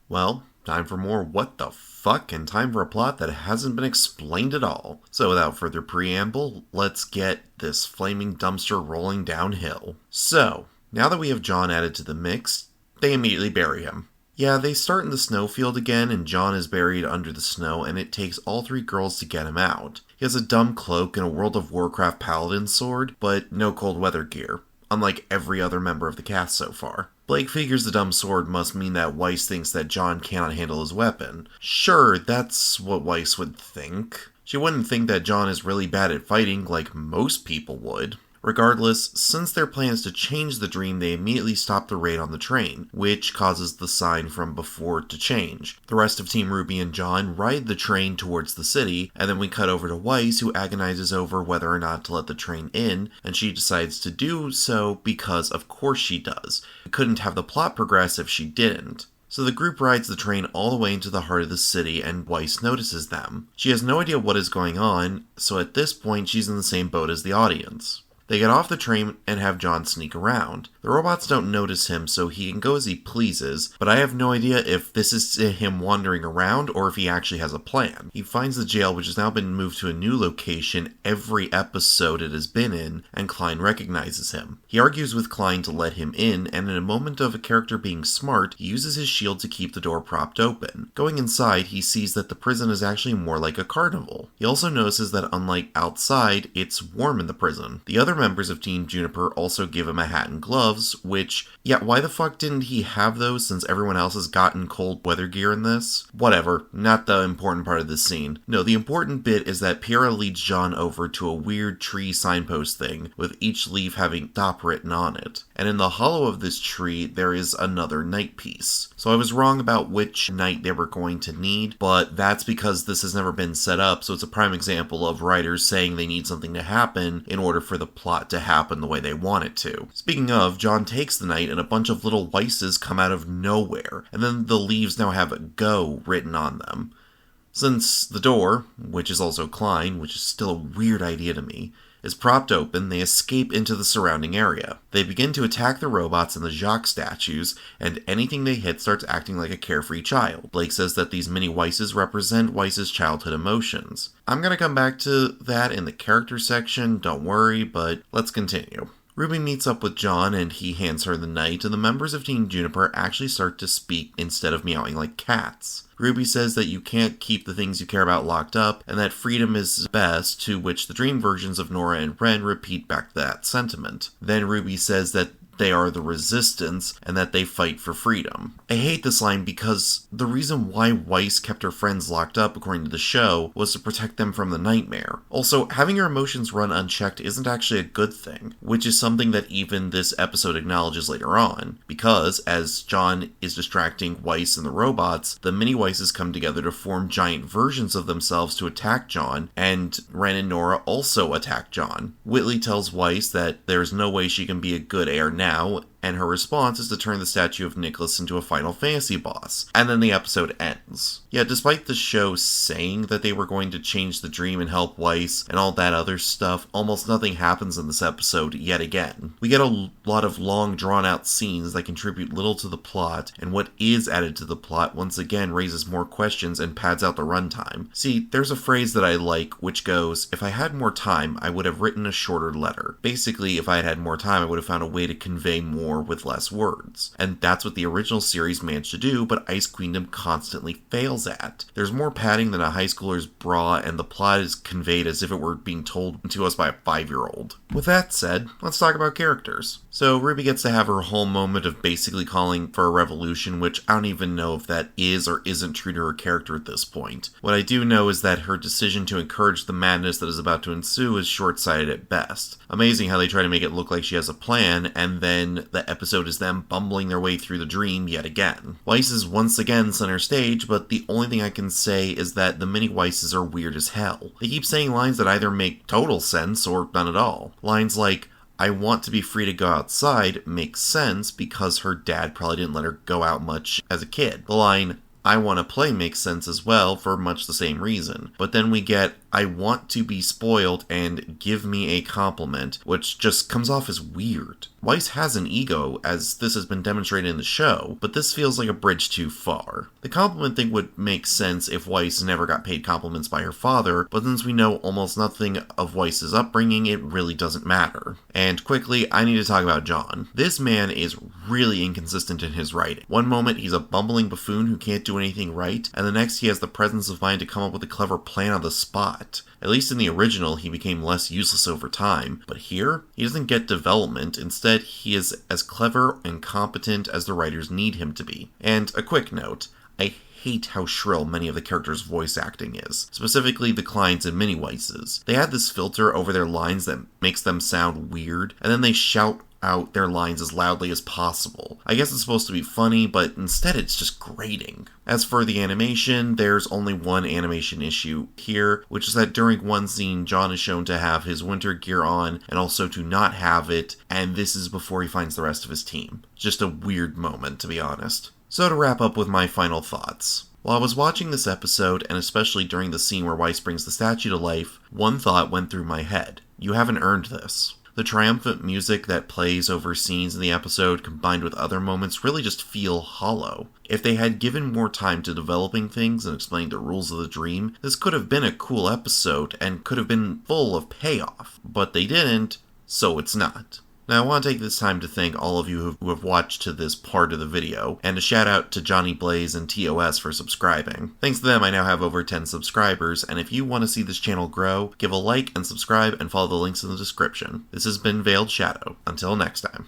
Well, time for more what the fuck and time for a plot that hasn't been explained at all. So without further preamble, let's get this flaming dumpster rolling downhill. So, now that we have John added to the mix, they immediately bury him. Yeah, they start in the snowfield again, and John is buried under the snow, and it takes all three girls to get him out. He has a dumb cloak and a World of Warcraft paladin sword, but no cold weather gear, unlike every other member of the cast so far. Blake figures the dumb sword must mean that Weiss thinks that John cannot handle his weapon. Sure, that's what Weiss would think. She wouldn't think that John is really bad at fighting like most people would. Regardless, since their plan is to change the dream, they immediately stop the raid on the train, which causes the sign from before to change. The rest of Team Ruby and John ride the train towards the city, and then we cut over to Weiss, who agonizes over whether or not to let the train in, and she decides to do so because of course she does. We couldn't have the plot progress if she didn't. So the group rides the train all the way into the heart of the city, and Weiss notices them. She has no idea what is going on, so at this point she's in the same boat as the audience. They get off the train and have John sneak around. The robots don't notice him, so he can go as he pleases, but I have no idea if this is him wandering around or if he actually has a plan. He finds the jail, which has now been moved to a new location every episode it has been in, and Klein recognizes him. He argues with Klein to let him in, and in a moment of a character being smart, he uses his shield to keep the door propped open. Going inside, he sees that the prison is actually more like a carnival. He also notices that unlike outside, it's warm in the prison. The other members of Team Juniper also give him a hat and gloves, which, yeah, why the fuck didn't he have those since everyone else has gotten cold weather gear in this? Whatever, not the important part of this scene. No, the important bit is that Piera leads John over to a weird tree signpost thing, with each leaf having stop written on it. And in the hollow of this tree, there is another night piece. So I was wrong about which night they were going to need, but that's because this has never been set up, so it's a prime example of writers saying they need something to happen in order for the plot to happen the way they want it to. Speaking of, John takes the night and a bunch of little Weisses come out of nowhere, and then the leaves now have "Go" written on them. Since the door, which is also Klein, which is still a weird idea to me, is propped open, they escape into the surrounding area. They begin to attack the robots and the Jacques statues, and anything they hit starts acting like a carefree child. Blake says that these mini Weisses represent Weiss's childhood emotions. I'm gonna come back to that in the character section, don't worry, but let's continue. Ruby meets up with John and he hands her the night, and the members of Team Juniper actually start to speak instead of meowing like cats. Ruby says that you can't keep the things you care about locked up, and that freedom is best, to which the dream versions of Nora and Ren repeat back that sentiment. Then Ruby says that they are the resistance, and that they fight for freedom. I hate this line because the reason why Weiss kept her friends locked up, according to the show, was to protect them from the nightmare. Also, having your emotions run unchecked isn't actually a good thing, which is something that even this episode acknowledges later on, because, as John is distracting Weiss and the robots, the mini Weisses come together to form giant versions of themselves to attack John, and Ren and Nora also attack John. Whitley tells Weiss that there's no way she can be a good heir now, and her response is to turn the statue of Nicholas into a Final Fantasy boss. And then the episode ends. Yet despite the show saying that they were going to change the dream and help Weiss and all that other stuff, almost nothing happens in this episode yet again. We get a lot of long drawn out scenes that contribute little to the plot, and what is added to the plot once again raises more questions and pads out the runtime. See, there's a phrase that I like which goes, if I had more time, I would have written a shorter letter. Basically, if I had had more time, I would have found a way to convey more with less words. And that's what the original series managed to do, but Ice Queendom constantly fails at. There's more padding than a high schooler's bra, and the plot is conveyed as if it were being told to us by a 5-year-old. With that said, let's talk about characters. So Ruby gets to have her whole moment of basically calling for a revolution, which I don't even know if that is or isn't true to her character at this point. What I do know is that her decision to encourage the madness that is about to ensue is short-sighted at best. Amazing how they try to make it look like she has a plan, and then the episode is them bumbling their way through the dream yet again. Weiss is once again center stage, but the only thing I can say is that the mini Weisses are weird as hell. They keep saying lines that either make total sense or none at all. Lines like, I want to be free to go outside makes sense because her dad probably didn't let her go out much as a kid. The line, I want to play makes sense as well for much the same reason. But then we get, I want to be spoiled and give me a compliment, which just comes off as weird. Weiss has an ego, as this has been demonstrated in the show, but this feels like a bridge too far. The compliment thing would make sense if Weiss never got paid compliments by her father, but since we know almost nothing of Weiss's upbringing, it really doesn't matter. And quickly, I need to talk about John. This man is really inconsistent in his writing. One moment he's a bumbling buffoon who can't do anything right, and the next he has the presence of mind to come up with a clever plan on the spot. At least in the original, he became less useless over time, but here, he doesn't get development. Instead, he is as clever and competent as the writers need him to be. And a quick note, I hate how shrill many of the characters' voice acting is, specifically the Kleins and Minnie Weisses. They add this filter over their lines that makes them sound weird, and then they shout out their lines as loudly as possible. I guess it's supposed to be funny, but instead it's just grating. As for the animation, there's only one animation issue here, which is that during one scene, John is shown to have his winter gear on and also to not have it, and this is before he finds the rest of his team. Just a weird moment, to be honest. So to wrap up with my final thoughts. While I was watching this episode, and especially during the scene where Weiss brings the statue to life, one thought went through my head. You haven't earned this. The triumphant music that plays over scenes in the episode combined with other moments really just feel hollow. If they had given more time to developing things and explaining the rules of the dream, this could have been a cool episode and could have been full of payoff. But they didn't, so it's not. Now, I want to take this time to thank all of you who have watched to this part of the video, and a shout out to Johnny Blaze and TOS for subscribing. Thanks to them, I now have over 10 subscribers, and if you want to see this channel grow, give a like and subscribe and follow the links in the description. This has been Veiled Shadow. Until next time.